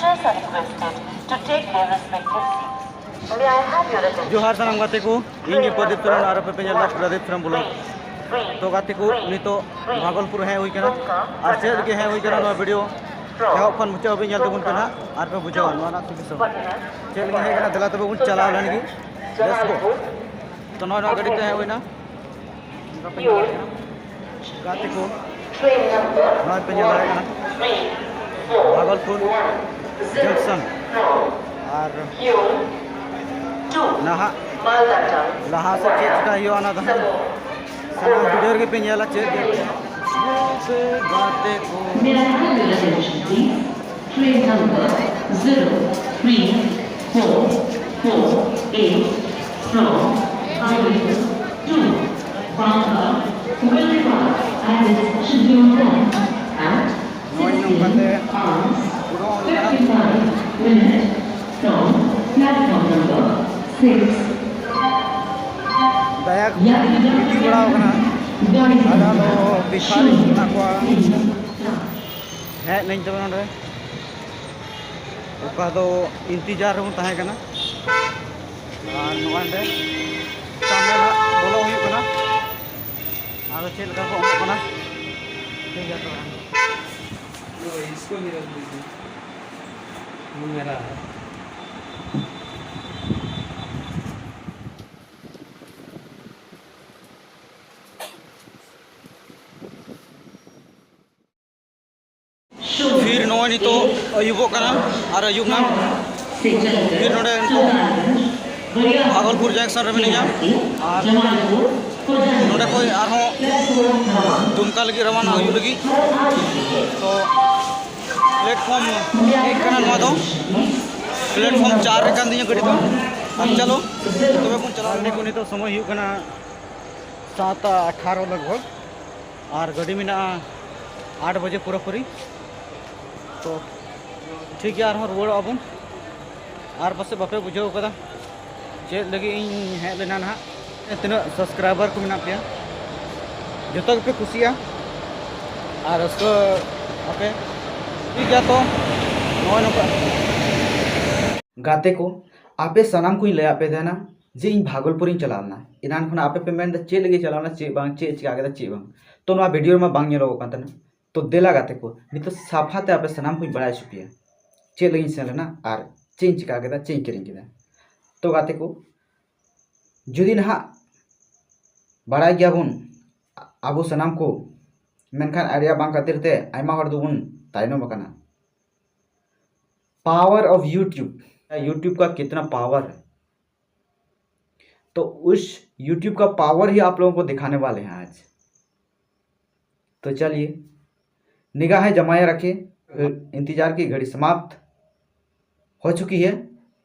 Passengers are requested to take their respective seats. May I have your attention? जोहार सानाम गाते को इन प्रदीप सरन और पे पेंजल प्रदीप सरन बोलो तो गाते को नितो भागलपुर है हुई कना और चेद के है हुई कना नो वीडियो एहो खन मुचा बे ñal तबुन पेना और पे बुझाव नो ना तिसो चेद के है कना दला तबे उन चलाव लन गी लेट्स गो तो नो नो गाड़ी ते है हुई ना गाते को नो पे ñal है कना भागलपुर जंक्शन और लहा लहा से चेक का यो आना था सारा वीडियो के पे ñala चेक से गाते को train number 03448 from highway 2 Bangka will depart at its scheduled time at 16 hours 55 minutes from platform number 6. dayak di bड़ा होना ada lo बिहारी नाकवा है नहीं तो नोडे ओका दो इंतजार रे ताहे कना और नोंडे सामने ना बोलो हुई कना आरो चेल का को कना ठीक है तो इसको ही रख दीजिए वो मेरा है फिर नोनी तो अयुबो कना और अयुब ना फिर नोडे भागलपुर जंक्शन रे मिनिया और नोडे कोई आरो दुमका लगी रवाना हुई लगी तो प्लेटफॉर्म एक कना नो दो प्लेटफॉर्म 4 रे कान दिया गड़ी तो अब चलो तबे को चलाने को नहीं तो समय हुई कना 7:18 लगभग और गाड़ी में ना 8 बजे पूरा पूरी तो ठीक है यार रुआड़ आबन और पासे बापे बुझाव कदा चेद लगी इन हे लेना ना तीना सब्सक्राइबर को मेना पे जो पे कुसिया और उसको आपे ठीक है तो नय नका गाते को आपे सनाम को ले आपे देना जे इन भागलपुर चलावना इनान खना आपे पेमेंट चे लगे चलावना चे बांग चे चिका के चे बांग तो ना वीडियो में बांग नेलो कातना तो देला गाते को नित साफाते आपे सनाम को बड़ा चुपिया चे लगी से लेना और चे चिका के चे किरिंग के तो गाते को जुदी ना बड़ा गया बुन आबो सनाम को मेनखान आइडिया बांग खातिर ते आइमा हर दुबुन ताइनो बकना पावर ऑफ यूट्यूब का कितना पावर है तो उस यूट्यूब का पावर ही आप लोगों को दिखाने वाले हैं आज तो चलिए निगाहें जमाए रखे इंतजार की घड़ी समाप्त हो चुकी है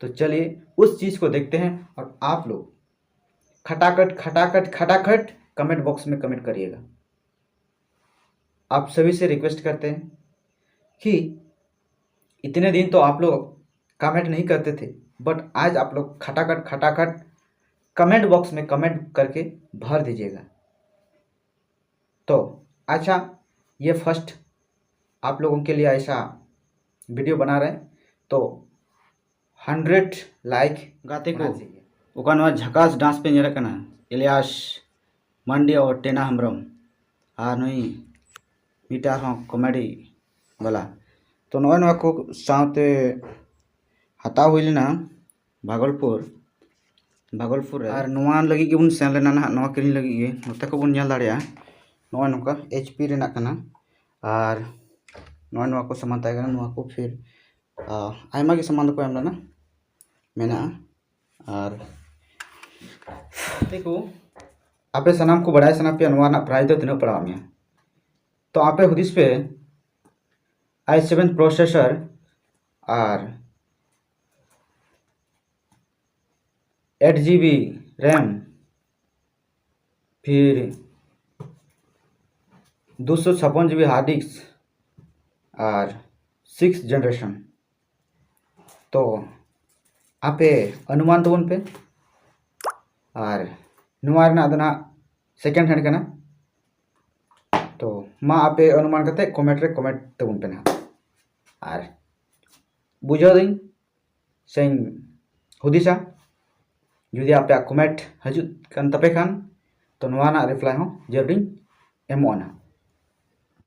तो चलिए उस चीज़ को देखते हैं और आप लोग खटाखट खटाखट खटाखट कमेंट बॉक्स में कमेंट करिएगा आप सभी से रिक्वेस्ट करते हैं कि इतने दिन तो आप लोग कमेंट नहीं करते थे बट आज आप लोग खटाखट खटाखट कमेंट बॉक्स में कमेंट करके भर दीजिएगा तो अच्छा ये फर्स्ट आप लोगों के लिए ऐसा वीडियो बना रहे हैं तो 100 लाइक गाते को ओकानवा झकास डांस पे नेरा कना इलियास मांडिया और टेना हमरम आ नई मीटा हो कॉमेडी वाला तो नय नवा को साथे हता हुइलना भागलपुर और नवा लगी के बुन सेन लेना ना नवा किरिन लगी के नोते को बुन नेल दाड़िया नय नका एचपी रेना कना और नय नवा को सामान ताय कना नवा को फिर आयमा के सामान को एम लेना मेना और देखो आपे सनाम को बड़ाई सना पे नवा ना प्राइस तो तीना पड़ा में तो आपे हुदिस पे i7 प्रोसेसर और 8 GB रैम फिर 256 GB हार्ड डिस्क और 6 जनरेशन तो आपे अनुमान तो उन पे और नुआर ना दना सेकेंड हैंड करना तो मा आपे अनुमान करते कमेंट रे कमेंट तबुन पे ना और बुझावदाᱹᱧ सें हुदिसा जुदि आपे कमेंट हजूत कान तपे खान तो नोवा ना रिप्लाई हो जरूर एमोना।